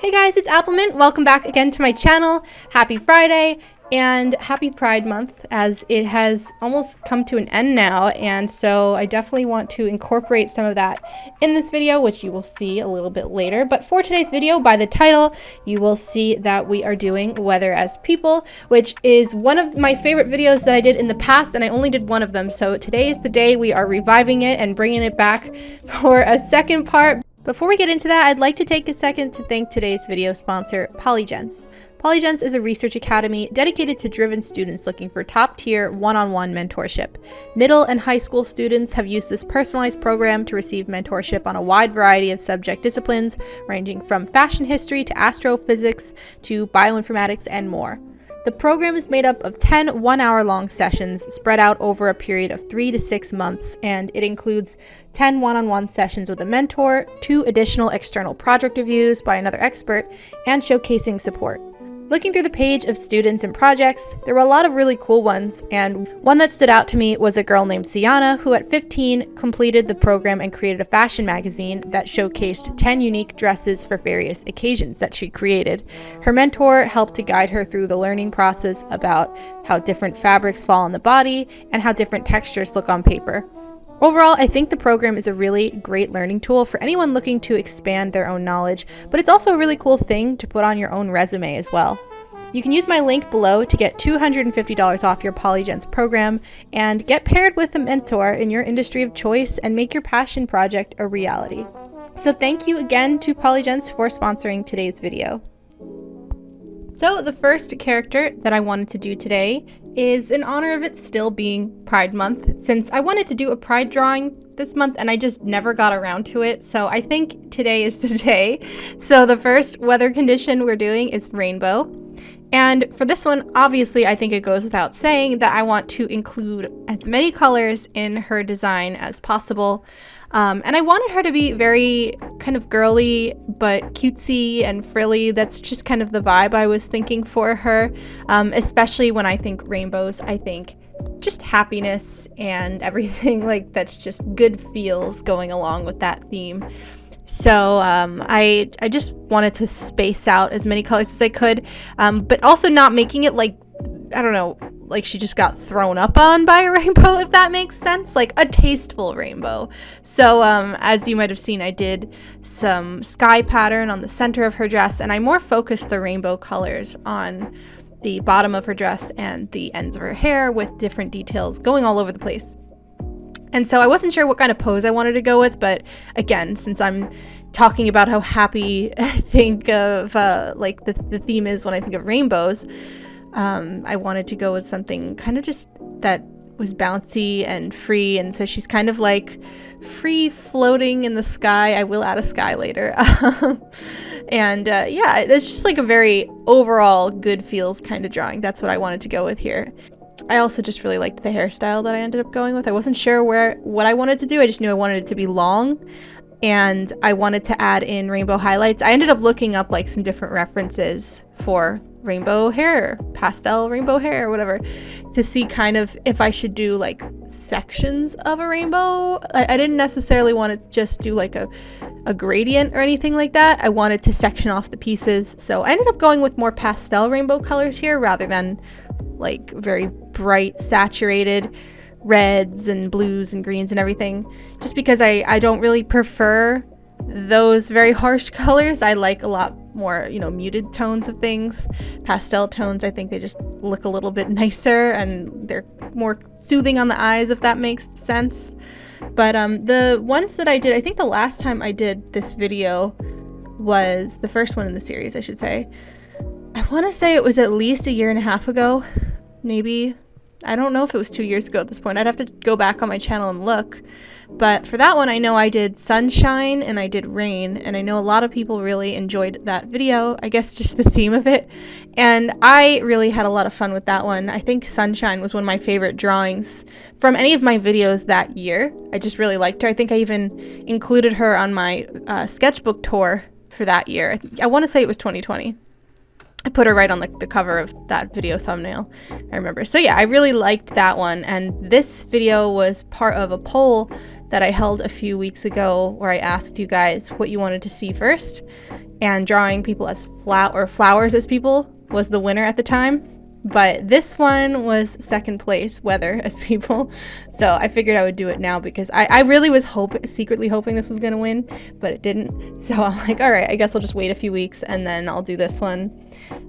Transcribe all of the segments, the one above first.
Hey guys, it's Appleminte. Welcome back again to my channel. Happy Friday and happy Pride Month, as it has almost come to an end now, and so I definitely want to incorporate some of that in this video, which you will see a little bit later. But for today's video, by the title, you will see that we are doing Weather as People, which is one of my favorite videos that I did in the past, and I only did one of them. So today is the day we are reviving it and bringing it back for a second part. Before we get into that, I'd like to take a second to thank today's video sponsor, Polygence. Polygence is a research academy dedicated to driven students looking for top-tier one-on-one mentorship. Middle and high school students have used this personalized program to receive mentorship on a wide variety of subject disciplines, ranging from fashion history to astrophysics to bioinformatics and more. The program is made up of 10 one-hour-long sessions spread out over a period of 3 to 6 months, and it includes 10 one-on-one sessions with a mentor, 2 additional external project reviews by another expert, and showcasing support. Looking through the page of students and projects, there were a lot of really cool ones, and one that stood out to me was a girl named Sienna, who at 15 completed the program and created a fashion magazine that showcased 10 unique dresses for various occasions that she created. Her mentor helped to guide her through the learning process about how different fabrics fall on the body and how different textures look on paper. Overall, I think the program is a really great learning tool for anyone looking to expand their own knowledge, but it's also a really cool thing to put on your own resume as well. You can use my link below to get $250 off your Polygence program and get paired with a mentor in your industry of choice and make your passion project a reality. So thank you again to Polygence for sponsoring today's video. So the first character that I wanted to do today is in honor of it still being Pride Month, since I wanted to do a Pride drawing this month and I just never got around to it. So I think today is the day. So the first weather condition we're doing is rainbow. And for this one, obviously, I think it goes without saying that I want to include as many colors in her design as possible. And I wanted her to be very kind of girly, but cutesy and frilly. That's just kind of the vibe I was thinking for her, especially when I think rainbows. I think just happiness and everything like that's just good feels going along with that theme. So I just wanted to space out as many colors as I could, but also not making it like, I don't know, like she just got thrown up on by a rainbow, if that makes sense, like a tasteful rainbow. So as you might have seen, I did some sky pattern on the center of her dress, and I more focused the rainbow colors on the bottom of her dress and the ends of her hair, with different details going all over the place. And so I wasn't sure what kind of pose I wanted to go with, but again, since I'm talking about how happy I think of like the theme is when I think of rainbows, I wanted to go with something kind of just that was bouncy and free, and so she's kind of like free floating in the sky. I will add a sky later. And yeah, it's just like a very overall good feels kind of drawing. That's what I wanted to go with here. I also just really liked the hairstyle that I ended up going with. I wasn't sure what I wanted to do. I just knew I wanted it to be long, and I wanted to add in rainbow highlights. I ended up looking up like some different references for rainbow hair, pastel rainbow hair, or whatever, to see kind of if I should do like sections of a rainbow. I didn't necessarily want to just do like a gradient or anything like that. I wanted to section off the pieces, so I ended up going with more pastel rainbow colors here rather than like very bright saturated reds and blues and greens and everything, just because I don't really prefer those very harsh colors. I like a lot more, you know, muted tones of things. Pastel tones, I think they just look a little bit nicer and they're more soothing on the eyes, if that makes sense. But the ones that I did, I think the last time I did this video was the first one in the series, I should say. I want to say it was at least a year and a half ago, maybe. I don't know if it was 2 years ago at this point. I'd have to go back on my channel and look. But for that one, I know I did sunshine and I did rain, and I know a lot of people really enjoyed that video. I guess just the theme of it. And I really had a lot of fun with that one. I think sunshine was one of my favorite drawings from any of my videos that year. I just really liked her. I think I even included her on my sketchbook tour for that year. I want to say it was 2020. I put her right on the cover of that video thumbnail, I remember. So yeah, I really liked that one, and this video was part of a poll that I held a few weeks ago where I asked you guys what you wanted to see first, and drawing people as flowers as people was the winner at the time. But this one was second place, weather as people. So I figured I would do it now because I really was secretly hoping this was going to win, but it didn't. So I'm like, all right, I guess I'll just wait a few weeks and then I'll do this one.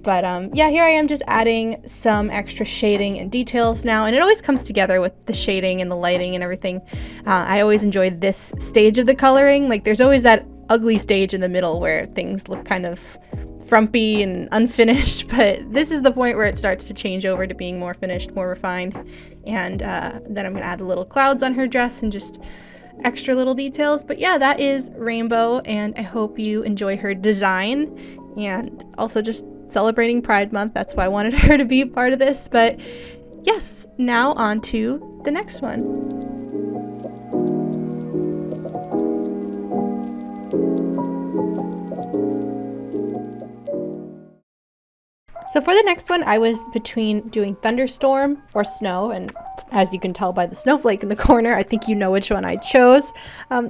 But yeah, here I am just adding some extra shading and details now. And it always comes together with the shading and the lighting and everything. I always enjoy this stage of the coloring. Like there's always that ugly stage in the middle where things look kind of frumpy and unfinished, but this is the point where it starts to change over to being more finished, more refined. And then I'm gonna add the little clouds on her dress and just extra little details. But yeah, that is Rainbow, and I hope you enjoy her design and also just celebrating Pride Month. That's why I wanted her to be a part of this. But yes, now on to the next one. So for the next one, I was between doing thunderstorm or snow, and as you can tell by the snowflake in the corner, I think you know which one I chose.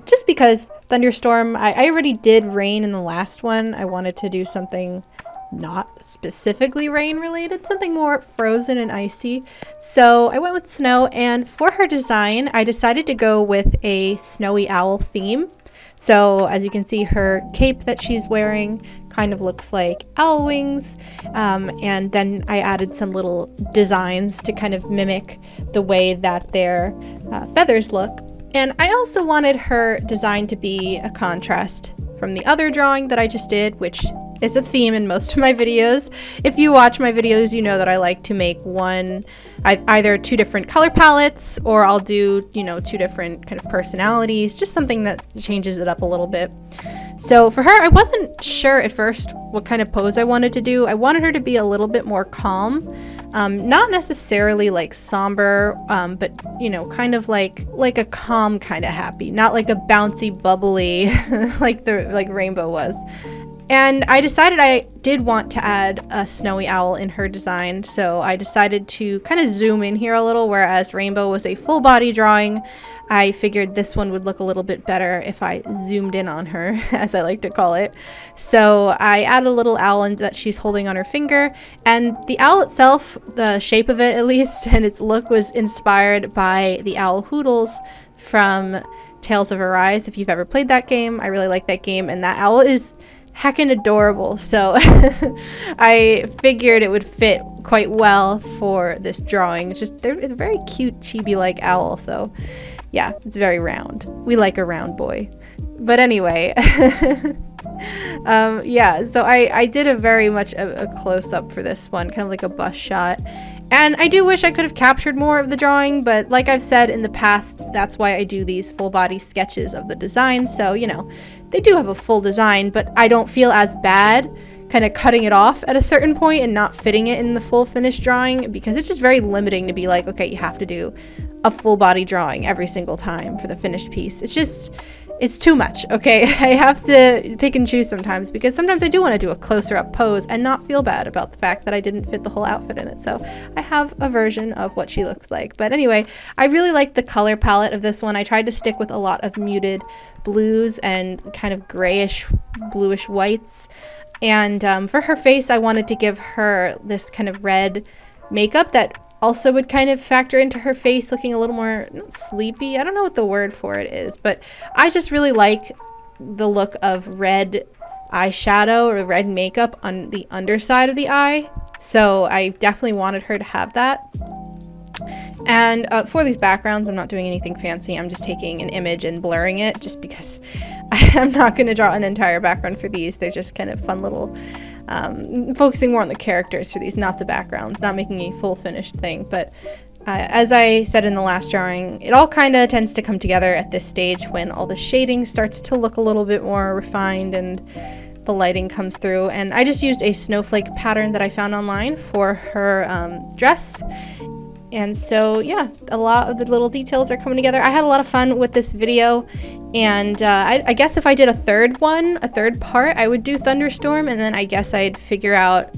Just because thunderstorm, I already did rain in the last one. I wanted to do something not specifically rain related, something more frozen and icy. So I went with snow, and for her design, I decided to go with a snowy owl theme. So as you can see, her cape that she's wearing kind of looks like owl wings, and then I added some little designs to kind of mimic the way that their feathers look. And I also wanted her design to be a contrast from the other drawing that I just did, which is a theme in most of my videos. If you watch my videos, you know that I like to make either two different color palettes, or I'll do, two different kind of personalities, just something that changes it up a little bit. So for her, I wasn't sure at first what kind of pose I wanted to do. I wanted her to be a little bit more calm, not necessarily like somber, but kind of like a calm kind of happy, not like a bouncy, bubbly like Rainbow was. And I decided I did want to add a snowy owl in her design, so I decided to kind of zoom in here a little, whereas Rainbow was a full body drawing. I figured this one would look a little bit better if I zoomed in on her, as I like to call it. So I added a little owl that she's holding on her finger, and the owl itself, the shape of it at least, and its look was inspired by the owl Hoodles from Tales of Arise. If you've ever played that game, I really like that game, and that owl is heckin' adorable, so I figured it would fit quite well for this drawing. It's just they're a very cute chibi-like owl, so yeah, it's very round. We like a round boy. But anyway, yeah, so I did a very much a close-up for this one, kind of like a bust shot. And I do wish I could have captured more of the drawing, but like I've said in the past, that's why I do these full body sketches of the design. So, they do have a full design, but I don't feel as bad kind of cutting it off at a certain point and not fitting it in the full finished drawing, because it's just very limiting to be like, okay, you have to do a full body drawing every single time for the finished piece. It's too much, okay? I have to pick and choose sometimes, because sometimes I do want to do a closer up pose and not feel bad about the fact that I didn't fit the whole outfit in it. So I have a version of what she looks like. But anyway, I really like the color palette of this one. I tried to stick with a lot of muted blues and kind of grayish, bluish whites. And for her face, I wanted to give her this kind of red makeup that also would kind of factor into her face looking a little more sleepy. I don't know what the word for it is, but I just really like the look of red eyeshadow or red makeup on the underside of the eye. So I definitely wanted her to have that. And for these backgrounds, I'm not doing anything fancy. I'm just taking an image and blurring it, just because I'm not going to draw an entire background for these. They're just kind of fun little, focusing more on the characters for these, not the backgrounds, not making a full finished thing. But as I said in the last drawing, it all kind of tends to come together at this stage when all the shading starts to look a little bit more refined and the lighting comes through. And I just used a snowflake pattern that I found online for her dress. And so, yeah, a lot of the little details are coming together. I had a lot of fun with this video, and I guess if I did a third part, I would do Thunderstorm, and then I guess I'd figure out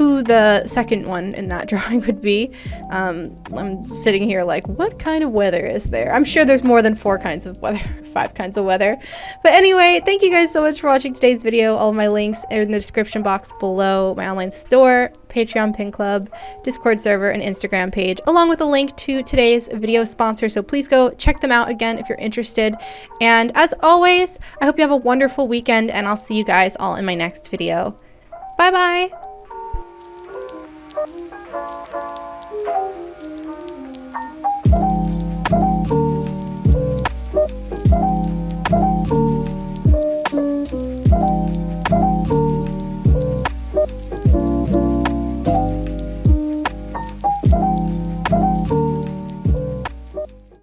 who the second one in that drawing would be. I'm sitting here like, what kind of weather is there? I'm sure there's more than 4 kinds of weather, 5 kinds of weather. But anyway, thank you guys so much for watching today's video. All of my links are in the description box below. My online store, Patreon pin club, Discord server, and Instagram page, along with a link to today's video sponsor. So please go check them out again if you're interested. And as always, I hope you have a wonderful weekend, and I'll see you guys all in my next video. Bye bye.